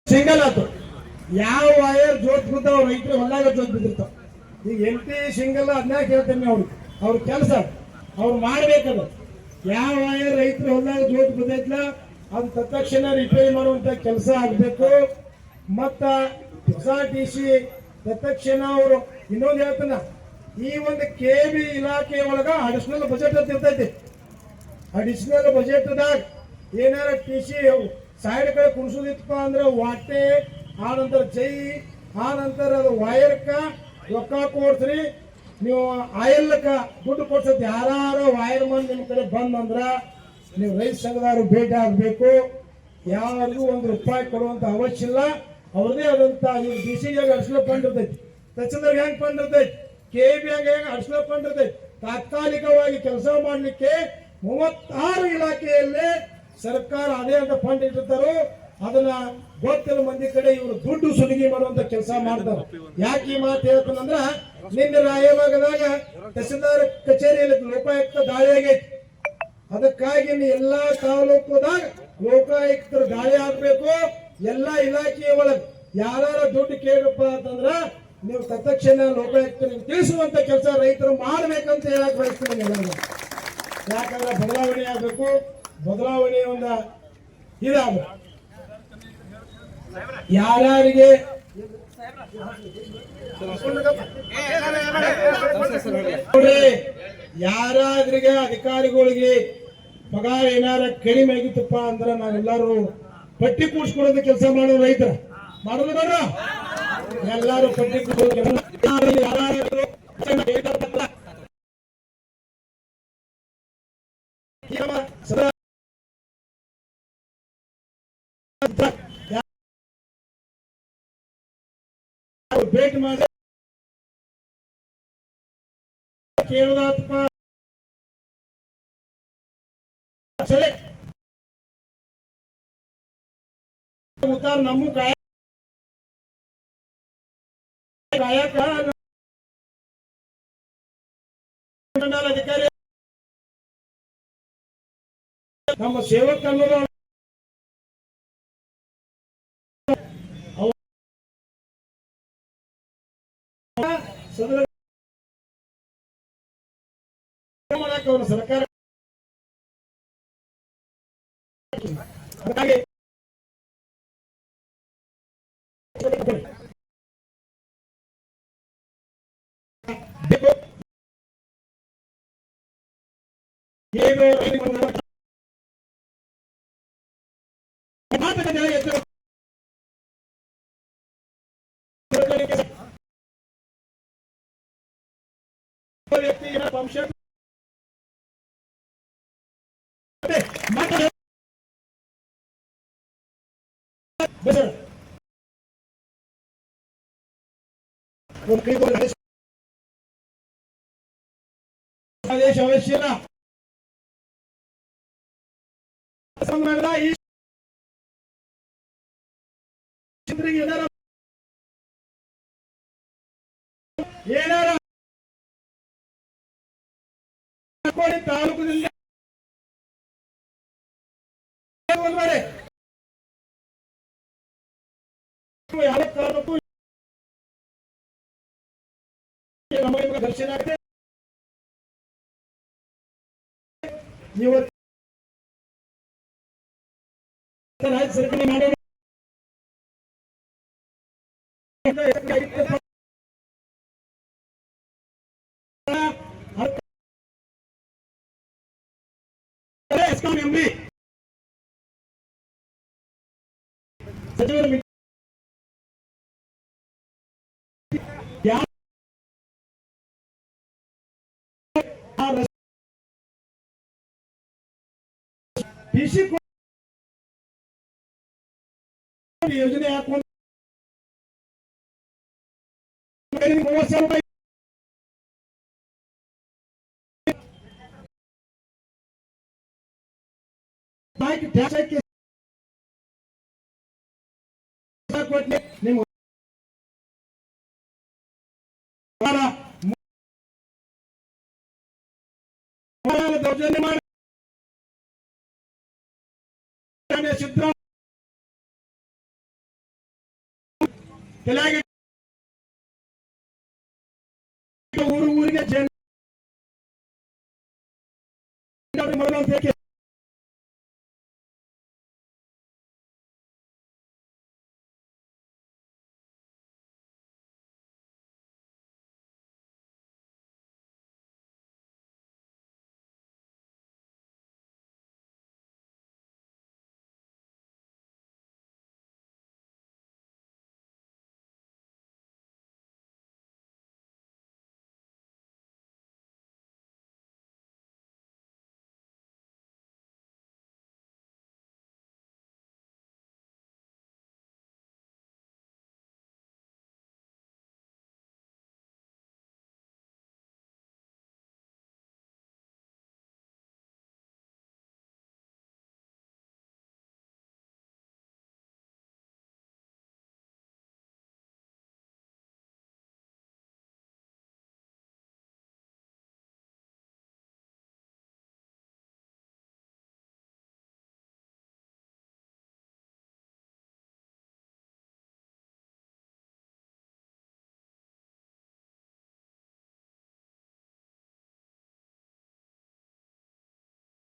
Single ಆತು ಯಾವ wire ಜೋತ್ ಬಿದ್ದಾವ ರೈತರು ಹೊಲ್ಲಾಗ ಜೋತ್ ಬಿದ್ದಿರ್ತಾವ. ಈಗ ಎಂಟಿ ಸಿಂಗಲ್ ಅದನ್ನ ಕೇಳ್ತೇನೆ ಅವ್ರ ಕೆಲಸ ಅವ್ರು ಮಾಡ್ಬೇಕದ. ಯಾವ ವೈರ್ ರೈತರು ಹೊಲ್ಲಾಗ ಜೋತ್ ಬಿದ್ದೈತ್ಲ ಅದು ತತ್ಕ್ಷಣ ರಿಪೇರಿ ಮಾಡುವಂತ ಕೆಲಸ ಆಗ್ಬೇಕು. ಮತ್ತ SRTC ತತ್ಕ್ಷಣ ಅವರು ಇನ್ನೊಂದು ಹೇಳ್ತಾನ, ಈ ಒಂದು KB ಇಲಾಖೆ ಒಳಗ ಅಡಿಷನಲ್ ಬಜೆಟ್ ಅಂತ ಇರ್ತೈತಿ. ಅಡಿಷನಲ್ ಬಜೆಟ್ದಾಗ ಏನಾರ TC ಸೈಡ್ ಕಡೆ ಕುಣಿಸೋದಿತ್ತಪ್ಪ ಅಂದ್ರೆ ವಾಟೆ ಆ ನಂತರ ಜೈ ಆ ನಂತರ ಅದು ವೈರ್ಕ ರೊಕ್ಕ ಕೊಡ್ಸ್ರಿ, ನೀವು ಆಯಿಲ್ಕ ದುಡ್ಡು ಕೊಡ್ಸತ್. ಯಾರು ವೈರ್ ಮನ್ ನಿಮ್ ಕಡೆ ಬಂದಂದ್ರ ನೀವು ರೈತ ಸಂಘದವರು ಭೇಟಿ ಆಗ್ಬೇಕು. ಯಾರಿಗೂ ₹1 ಕೊಡುವಂತ ಅವಶ್ಯ ಇಲ್ಲ. ಅವ್ರದೇ ಆದಂತ ಈಗ BCG ಅಡಿಷನಲ್ ಫಂಡ್ ಇರ್ತೈತಿ, ತಹಸೀಲ್ದಾರ್ ಹೆಂಗ್ ಫಂಡ್ ಇರ್ತೈತಿ, KB ಹೆಂಗ್ ಅಡಿಷನಲ್ ಫಂಡ್ ಇರ್ತೈತಿ. ತಾತ್ಕಾಲಿಕವಾಗಿ ಕೆಲಸ ಮಾಡ್ಲಿಕ್ಕೆ 36 ಇಲಾಖೆಯಲ್ಲಿ ಸರ್ಕಾರ ಅದೇ ಅಂತ ಫಂಡ್ ಇಟ್ಟಿರ್ತಾರೋ ಅದನ್ನ ಗೊತ್ತಿಲ್ಲ ಮಂದಿ ಕಡೆ ಇವರು ದುಡ್ಡು ಸುಲಿಗೆ ಮಾಡುವಂತ ಕೆಲಸ ಮಾಡ್ತಾರೆ. ಯಾಕೆ ಈ ಮಾತು ಹೇಳ್ತಾನಂದ್ರ, ನಿನ್ನೆ ರಾಯಭಾಗದಾಗ ತಹಸೀಲ್ದಾರ್ ಕಚೇರಿಯಲ್ಲಿ ಲೋಕಾಯುಕ್ತ ದಾಳಿ ಆಗೈತಿ. ಅದಕ್ಕಾಗಿ ಎಲ್ಲಾ ತಾಲೂಕುದಾಗ ಲೋಕಾಯುಕ್ತರ ದಾಳಿ ಆಗ್ಬೇಕು. ಎಲ್ಲಾ ಇಲಾಖೆಯ ಒಳಗೆ ಯಾರ ದುಡ್ಡು ಕೇಳಪ್ಪ ಅಂತಂದ್ರ ನೀವು ತತ್ಕ್ಷಣ ಲೋಕಾಯುಕ್ತರಿಗೆ ತಿಳಿಸುವಂತ ಕೆಲಸ ರೈತರು ಮಾಡ್ಬೇಕಂತ ಹೇಳಕ್ ಬಯಸ್ತೀನಿ ಎಲ್ಲರಿಗೂ. ಯಾಕಂದ್ರೆ ಬದಲಾವಣೆ ಆಗ್ಬೇಕು. ಬದಲಾವಣೆ ಒಂದು ಇದಾಗ ಯಾರ್ಯಾರಿಗೆ ಯಾರಾದ್ರಿಗೆ ಅಧಿಕಾರಿಗಳಿಗೆ ಪಗಾರ ಏನಾರ ಕಡಿಮೆ ಆಗಿತ್ತಪ್ಪ ಅಂದ್ರೆ ನಾವೆಲ್ಲರೂ ಪಟ್ಟಿ ಕೂಡ್ಸ್ಕೊಡೋದು ಕೆಲಸ ಮಾಡೋದು ರೈತರ ಮಾಡೋದು ಬೇಡ. ಎಲ್ಲಾರು ಪಟ್ಟಿ ಭೇಟಿ ಮಾಡಿ ಕೇಳೋದಪ್ಪ ನಮ್ಮ ಅಧಿಕಾರಿ ನಮ್ಮ ಸೇವಕ ಅನ್ನೋದು ಸರ್ಕಾರ ಅವಶ್ಯ ಏನಾರ ತಾಲೂಕದಿಂದ ಯಾವ ಕಾರಣಕ್ಕೂ ದರ್ಶನ ಆಗಿದೆ. ರಾಜ್ಯ ಸರ್ಕಾರ ಮಾಡೋಣ ಸಚಿವರು ಯೋಜನೆ ಹಾಕೊಂಡು ನಿಮ್ಮ ದೌರ್ಜನ್ಯ ಮಾಡಿ ಸಿದ್ದರಾಮಯ್ಯ ತಲೆಯಾಗಿ ಊರಿಗೆ